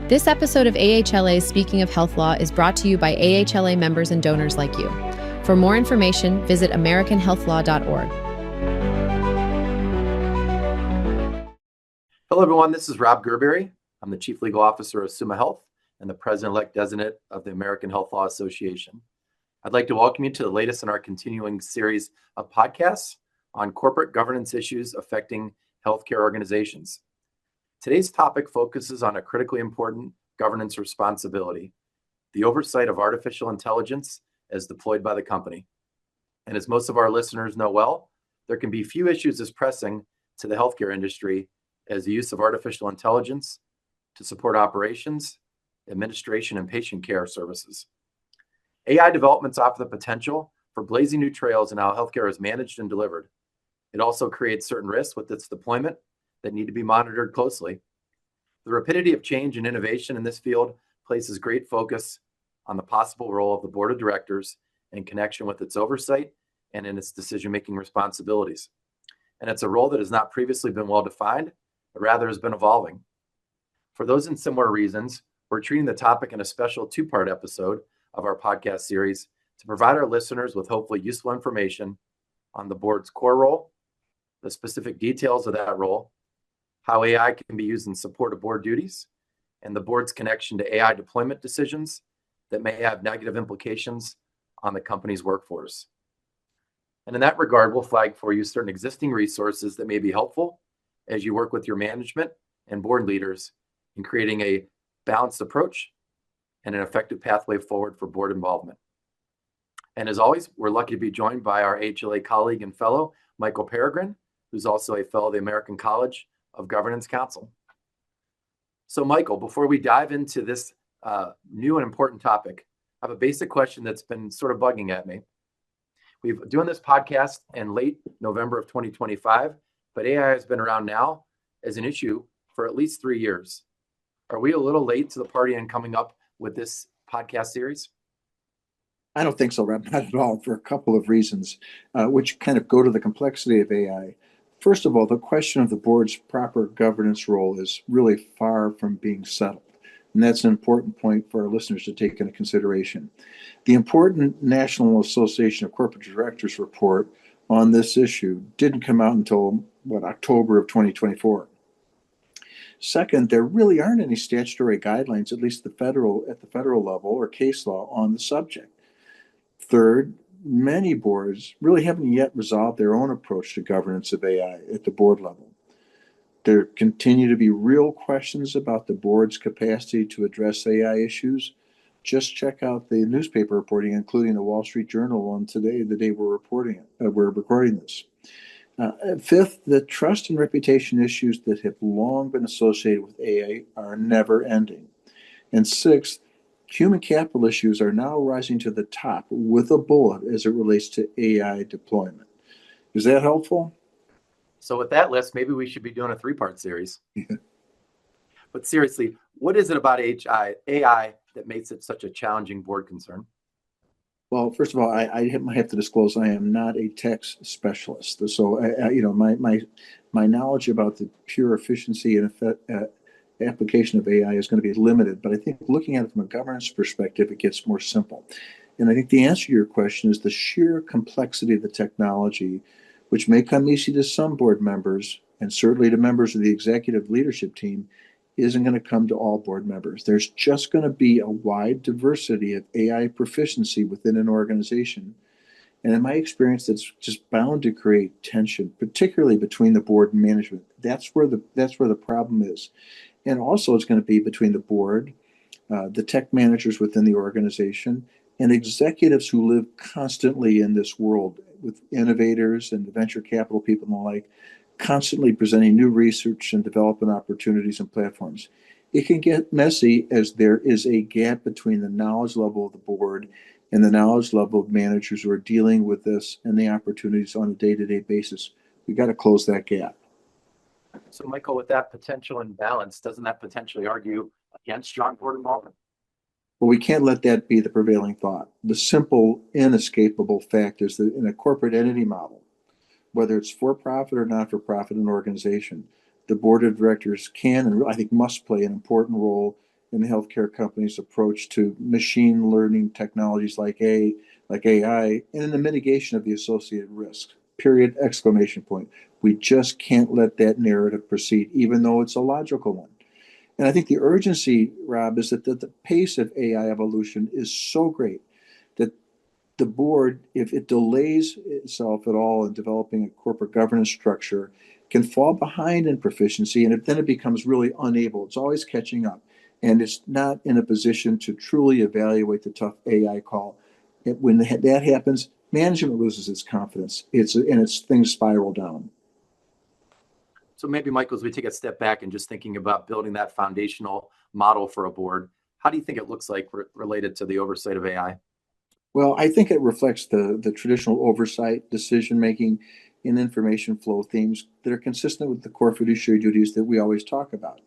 This episode of AHLA's Speaking of Health Law is brought to you by AHLA members and donors like you. For more information, visit AmericanHealthLaw.org. Hello, everyone. This is Rob Gerberry. I'm the Chief Legal Officer of Summa Health and the President-elect Designate of the American Health Law Association. I'd like to welcome you to the latest in our continuing series of podcasts on corporate governance issues affecting healthcare organizations. Today's topic focuses on a critically important governance responsibility, the oversight of artificial intelligence as deployed by the company. And as most of our listeners know well, there can be few issues as pressing to the healthcare industry as the use of artificial intelligence to support operations, administration, and patient care services. AI developments offer the potential for blazing new trails in how healthcare is managed and delivered. It also creates certain risks with its deployment that need to be monitored closely. The rapidity of change and innovation in this field places great focus on the possible role of the board of directors in connection with its oversight and in its decision-making responsibilities. And it's a role that has not previously been well defined, but rather has been evolving. For those and similar reasons, we're treating the topic in a special two-part episode of our podcast series to provide our listeners with hopefully useful information on the board's core role, the specific details of that role, how AI can be used in support of board duties, and the board's connection to AI deployment decisions that may have negative implications on the company's workforce. And in that regard, we'll flag for you certain existing resources that may be helpful as you work with your management and board leaders in creating a balanced approach and an effective pathway forward for board involvement. And as always, we're lucky to be joined by our AHLA colleague and fellow, Michael Peregrine, who's also a fellow of the American College of Governance Counsel. So Michael, before we dive into this new and important topic, I have a basic question that's been sort of bugging at me. We've been doing this podcast in late November of 2025, but AI has been around now as an issue for at least 3 years. Are we a little late to the party in coming up with this podcast series? I don't think so, Rob, not at all, for a couple of reasons, which kind of go to the complexity of AI. First of all, the question of the board's proper governance role is really far from being settled. And that's an important point for our listeners to take into consideration. The important National Association of Corporate Directors report on this issue didn't come out until, October of 2024. Second, there really aren't any statutory guidelines, at least at the federal level or case law on the subject. Third, many boards really haven't yet resolved their own approach to governance of AI at the board level. There continue to be real questions about the board's capacity to address AI issues. Just check out the newspaper reporting, including the Wall Street Journal on today, the day we're recording this. Fifth, the trust and reputation issues that have long been associated with AI are never ending. And sixth, human capital issues are now rising to the top with a bullet as it relates to AI deployment. Is that helpful? So with that list, maybe we should be doing a 3-part series. But seriously, what is it about AI that makes it such a challenging board concern? Well, first of all, I have to disclose I am not a tech specialist. So, my knowledge about the pure efficiency and application of AI is going to be limited, but I think looking at it from a governance perspective, it gets more simple. And I think the answer to your question is the sheer complexity of the technology, which may come easy to some board members and certainly to members of the executive leadership team, isn't going to come to all board members. There's just going to be a wide diversity of AI proficiency within an organization. And in my experience, that's just bound to create tension, particularly between the board and management. That's where the problem is. And also it's going to be between the board, the tech managers within the organization, and executives who live constantly in this world with innovators and venture capital people and the like, constantly presenting new research and development opportunities and platforms. It can get messy as there is a gap between the knowledge level of the board and the knowledge level of managers who are dealing with this and the opportunities on a day-to-day basis. We got to close that gap. So Michael, with that potential imbalance, doesn't that potentially argue against strong board involvement? Well, we can't let that be the prevailing thought. The simple, inescapable fact is that in a corporate entity model, whether it's for-profit or not-for-profit an organization, the board of directors can and I think must play an important role in the healthcare company's approach to machine learning technologies like AI, and in the mitigation of the associated risks. Period! Exclamation point. We just can't let that narrative proceed, even though it's a logical one. And I think the urgency, Rob, is that the pace of AI evolution is so great that the board, if it delays itself at all in developing a corporate governance structure, can fall behind in proficiency, and then it becomes really unable. It's always catching up, and it's not in a position to truly evaluate the tough AI call. When that happens, management loses its confidence. Things spiral down. So maybe, Michael, as we take a step back and just thinking about building that foundational model for a board, how do you think it looks like related to the oversight of AI? Well, I think it reflects the traditional oversight, decision-making, and information flow themes that are consistent with the core fiduciary duties that we always talk about.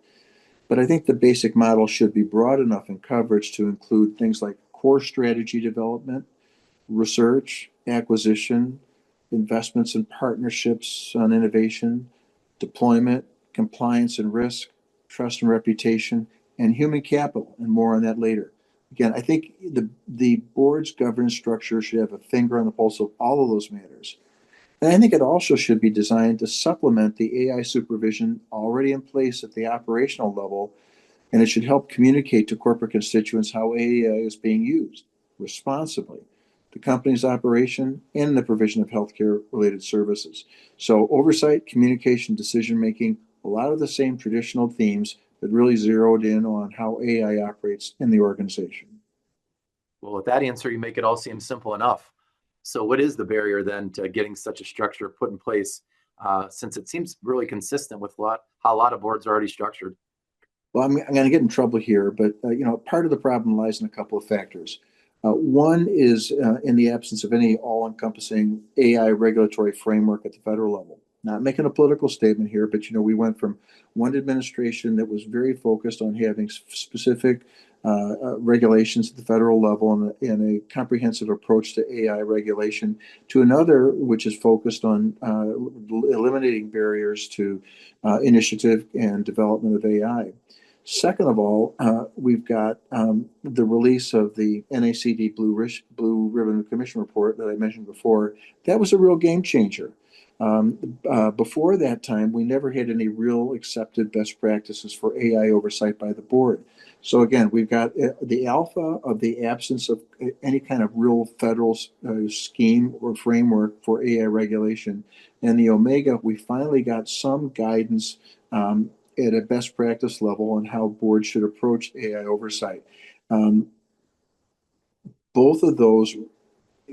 But I think the basic model should be broad enough in coverage to include things like core strategy development, research, acquisition, investments and partnerships on innovation, deployment, compliance and risk, trust and reputation, and human capital, and more on that later. Again, I think the board's governance structure should have a finger on the pulse of all of those matters. And I think it also should be designed to supplement the AI supervision already in place at the operational level, and it should help communicate to corporate constituents how AI is being used responsibly, the company's operation, and the provision of healthcare related services. So oversight, communication, decision making, a lot of the same traditional themes that really zeroed in on how AI operates in the organization. Well, with that answer, you make it all seem simple enough. So what is the barrier then to getting such a structure put in place, since it seems really consistent with how a lot of boards are already structured? Well, I'm going to get in trouble here, but part of the problem lies in a couple of factors. One is in the absence of any all-encompassing AI regulatory framework at the federal level. Not making a political statement here, but we went from one administration that was very focused on having specific regulations at the federal level and a comprehensive approach to AI regulation to another which is focused on eliminating barriers to initiative and development of AI. Second of all, we've got the release of the NACD Blue Ribbon Commission report that I mentioned before. That was a real game changer. Before that time, we never had any real accepted best practices for AI oversight by the board. So again, we've got the alpha of the absence of any kind of real federal scheme or framework for AI regulation. And the omega, we finally got some guidance at a best practice level on how boards should approach AI oversight. Both of those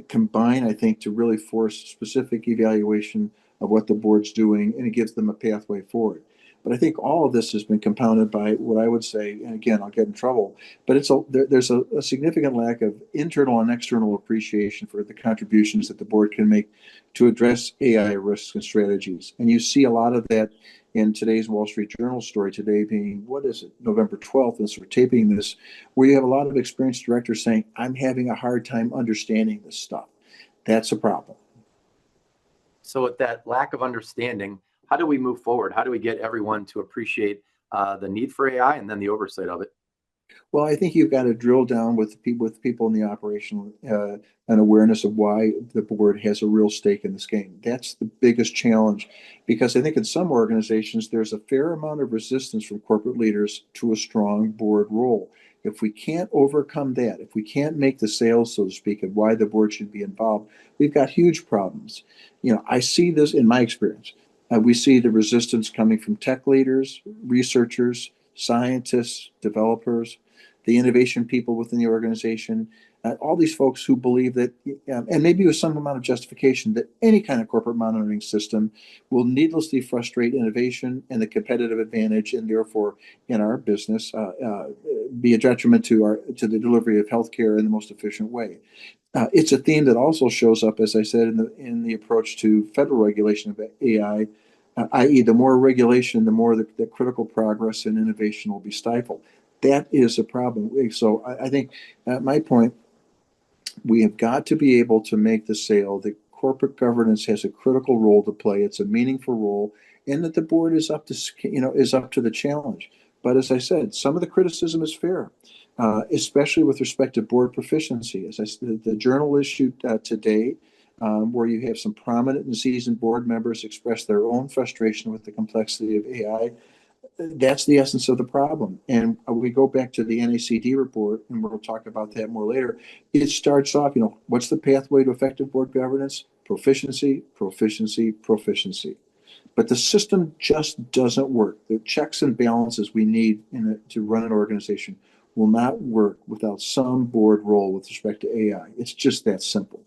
combine, I think, to really force specific evaluation of what the board's doing, and it gives them a pathway forward. But I think all of this has been compounded by what I would say, and again, I'll get in trouble, but there's a significant lack of internal and external appreciation for the contributions that the board can make to address AI risks and strategies. And you see a lot of that in today's Wall Street Journal story today being, what is it, November 12th, and so we're taping this, where you have a lot of experienced directors saying, I'm having a hard time understanding this stuff. That's a problem. So with that lack of understanding, how do we move forward? How do we get everyone to appreciate the need for AI and then the oversight of it? Well, I think you've got to drill down with people in the operation an awareness of why the board has a real stake in this game. That's the biggest challenge, because I think in some organizations there's a fair amount of resistance from corporate leaders to a strong board role. If we can't overcome that, if we can't make the sales, so to speak, of why the board should be involved, we've got huge problems. I see this in my experience. We see the resistance coming from tech leaders, researchers, scientists, developers, the innovation people within the organization, all these folks who believe that, and maybe with some amount of justification, that any kind of corporate monitoring system will needlessly frustrate innovation and the competitive advantage, and therefore, in our business, be a detriment to the delivery of healthcare in the most efficient way. It's a theme that also shows up, as I said, in the approach to federal regulation of AI, i.e., the more regulation, the more the critical progress and innovation will be stifled. That is a problem. So I think, at my point, we have got to be able to make the sale that corporate governance has a critical role to play. It's a meaningful role, and that the board is up to the challenge. But as I said, some of the criticism is fair, especially with respect to board proficiency. As I said, the journal issued today, where you have some prominent and seasoned board members express their own frustration with the complexity of AI. That's the essence of the problem. And we go back to the NACD report, and we'll talk about that more later. It starts off, what's the pathway to effective board governance? Proficiency, proficiency, proficiency. But the system just doesn't work. The checks and balances we need to run an organization will not work without some board role with respect to AI. It's just that simple.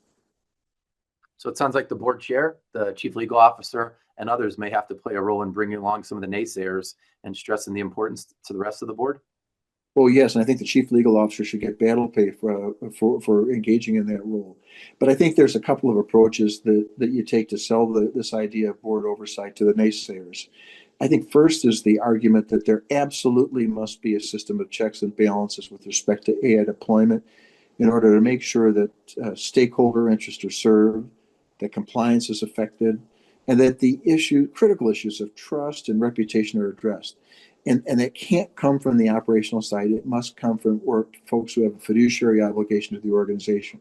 So it sounds like the board chair, the chief legal officer, and others may have to play a role in bringing along some of the naysayers and stressing the importance to the rest of the board. Well, yes, and I think the chief legal officer should get battle pay for engaging in that role. But I think there's a couple of approaches that you take to sell this idea of board oversight to the naysayers. I think first is the argument that there absolutely must be a system of checks and balances with respect to AI deployment in order to make sure that stakeholder interests are served, that compliance is affected, and that the critical issues of trust and reputation are addressed. And that can't come from the operational side. It must come from folks who have a fiduciary obligation to the organization.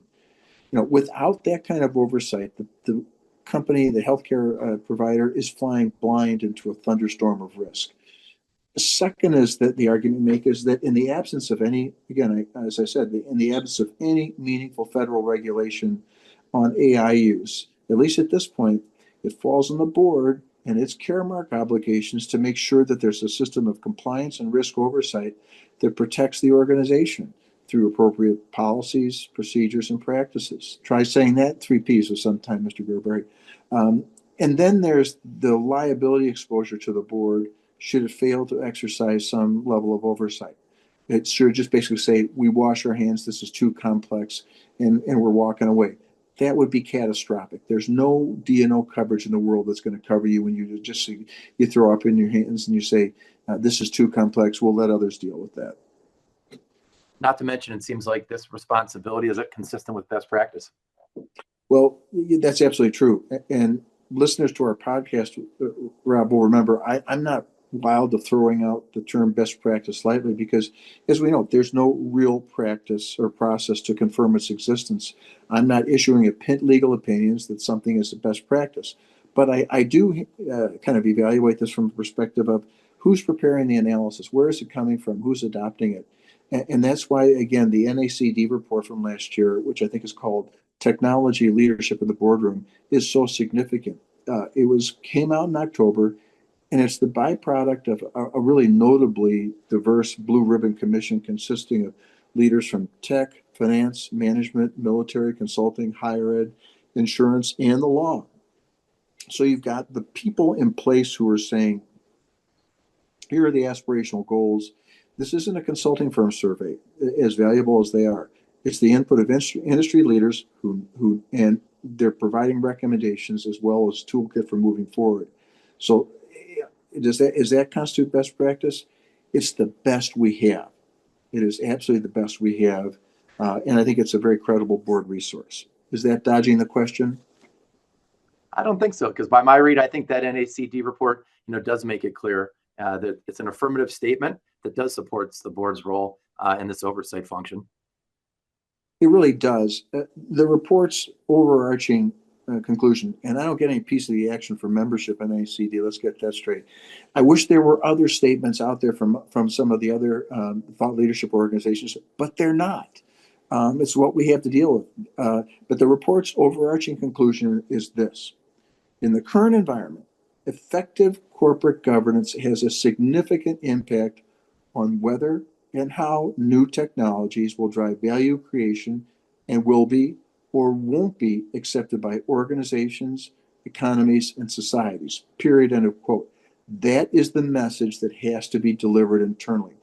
Without that kind of oversight, the company, the healthcare provider, is flying blind into a thunderstorm of risk. The second is that the argument we make is that in the absence of any, again, as I said, in the absence of any meaningful federal regulation on AI use, at least at this point, it falls on the board and its caremark obligations to make sure that there's a system of compliance and risk oversight that protects the organization through appropriate policies, procedures, and practices. Try saying that 3 Ps of some time, Mr. Gerberry. And then there's the liability exposure to the board should it fail to exercise some level of oversight. It should just basically say, we wash our hands, this is too complex, and we're walking away. That would be catastrophic. There's no D&O coverage in the world that's going to cover you when you throw up in your hands and you say, this is too complex, we'll let others deal with that. Not to mention, it seems like this responsibility is consistent with best practice. Well, that's absolutely true. And listeners to our podcast, Rob, will remember, I'm not wild of throwing out the term best practice lightly because, as we know, there's no real practice or process to confirm its existence. I'm not issuing legal opinions that something is a best practice. But I do kind of evaluate this from the perspective of who's preparing the analysis, where is it coming from, who's adopting it. And that's why, again, the NACD report from last year, which I think is called Technology Leadership in the Boardroom, is so significant. It came out in October, and it's the byproduct of a really notably diverse blue ribbon commission consisting of leaders from tech, finance, management, military, consulting, higher ed, insurance, and the law. So you've got the people in place who are saying, here are the aspirational goals. This isn't a consulting firm survey, as valuable as they are. It's the input of industry leaders who and they're providing recommendations as well as toolkit for moving forward. So does that constitute best practice? It's the best we have. It is absolutely the best we have. And I think it's a very credible board resource. Is that dodging the question? I don't think so, because by my read, I think that NACD report, does make it clear that it's an affirmative statement that does supports the board's role in this oversight function. It really does. The report's overarching conclusion, and I don't get any piece of the action for membership in NACD. Let's get that straight. I wish there were other statements out there from some of the other thought leadership organizations, but they're not. It's what we have to deal with. But the report's overarching conclusion is this. In the current environment, effective corporate governance has a significant impact on whether and how new technologies will drive value creation and will be or won't be accepted by organizations, economies, and societies. Period. End of quote. That is the message that has to be delivered internally.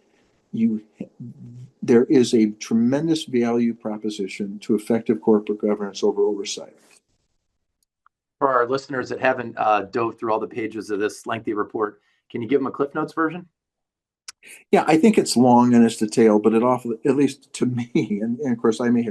There is a tremendous value proposition to effective corporate governance over oversight. For our listeners that haven't dove through all the pages of this lengthy report, can you give them a Cliff Notes version? Yeah, I think it's long and it's detailed, but it often, at least to me, and of course I may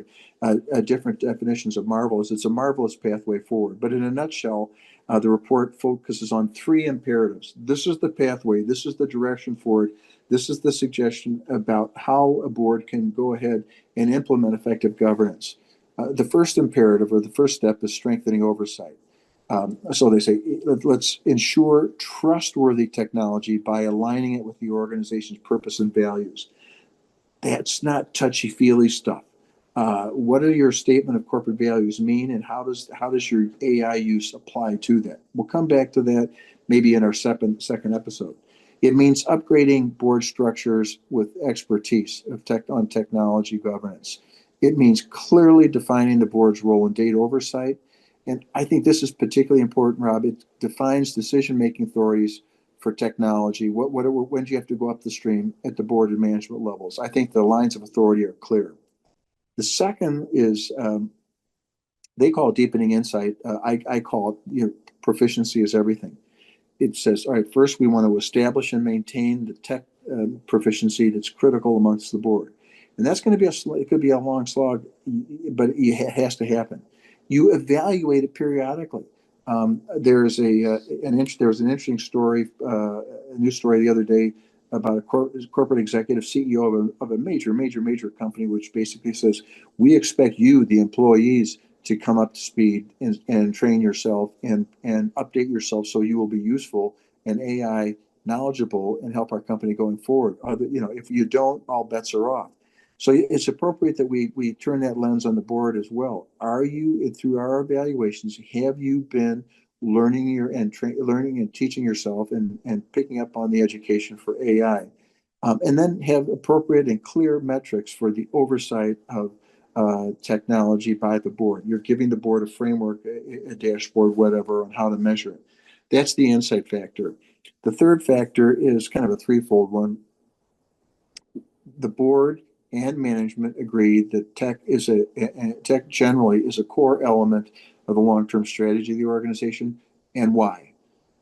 have different definitions of marvelous, it's a marvelous pathway forward. But in a nutshell, the report focuses on 3 imperatives. This is the pathway, this is the direction forward This is the suggestion about how a board can go ahead and implement effective governance. The first imperative or the first step is strengthening oversight. So they say, let's ensure trustworthy technology by aligning it with the organization's purpose and values. That's not touchy-feely stuff. What do your statement of corporate values mean, and how does your AI use apply to that? We'll come back to that maybe in our second episode. It means upgrading board structures with expertise on technology governance. It means clearly defining the board's role in data oversight. And I think this is particularly important, Rob. It defines decision-making authorities for technology. When do you have to go up the stream at the board and management levels? I think the lines of authority are clear. The second is they call it deepening insight. I call it proficiency is everything. It says, all right, first we want to establish and maintain the tech proficiency that's critical amongst the board. And that's going to be it could be a long slog, but it has to happen. You evaluate it periodically. There was an interesting story, a news story the other day about a corporate executive CEO of a major company, which basically says, we expect you, the employees, to come up to speed and train yourself and update yourself so you will be useful and AI knowledgeable and help our company going forward. If you don't, all bets are off. So it's appropriate that we turn that lens on the board as well. Are you, through our evaluations, have you been learning and teaching yourself and picking up on the education for AI? And then have appropriate and clear metrics for the oversight of technology by the board. You're giving the board a framework, a dashboard, whatever, on how to measure it. That's the insight factor. The third factor is kind of a threefold one. The board and management agree that tech generally is a core element of the long-term strategy of the organization, and why.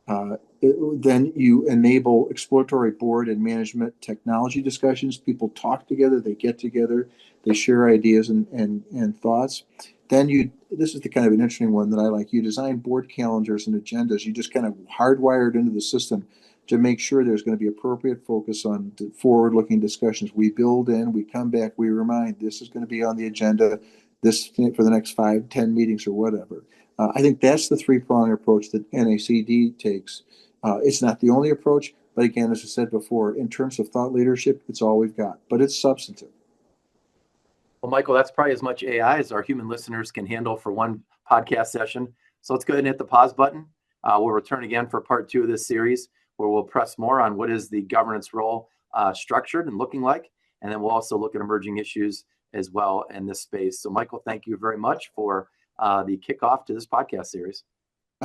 Then you enable exploratory board and management technology discussions. People talk together, they get together, they share ideas and thoughts. Then this is the kind of an interesting one that I like. You design board calendars and agendas. You just kind of hardwire it into the system to make sure there's going to be appropriate focus on forward-looking discussions. We build in, we come back, we remind, this is going to be on the agenda this for the next 5-10 meetings or whatever. I think that's the three-pronged approach that NACD takes. It's not the only approach, but again, as I said before, in terms of thought leadership, it's all we've got, but it's substantive. Well, Michael, that's probably as much AI as our human listeners can handle for one podcast session. So let's go ahead and hit the pause button. We'll return again for part 2 of this series, where we'll press more on what is the governance role structured and looking like. And then we'll also look at emerging issues as well in this space. So Michael, thank you very much for the kickoff to this podcast series.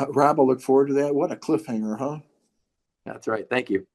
Rob, I look forward to that. What a cliffhanger, huh? That's right. Thank you.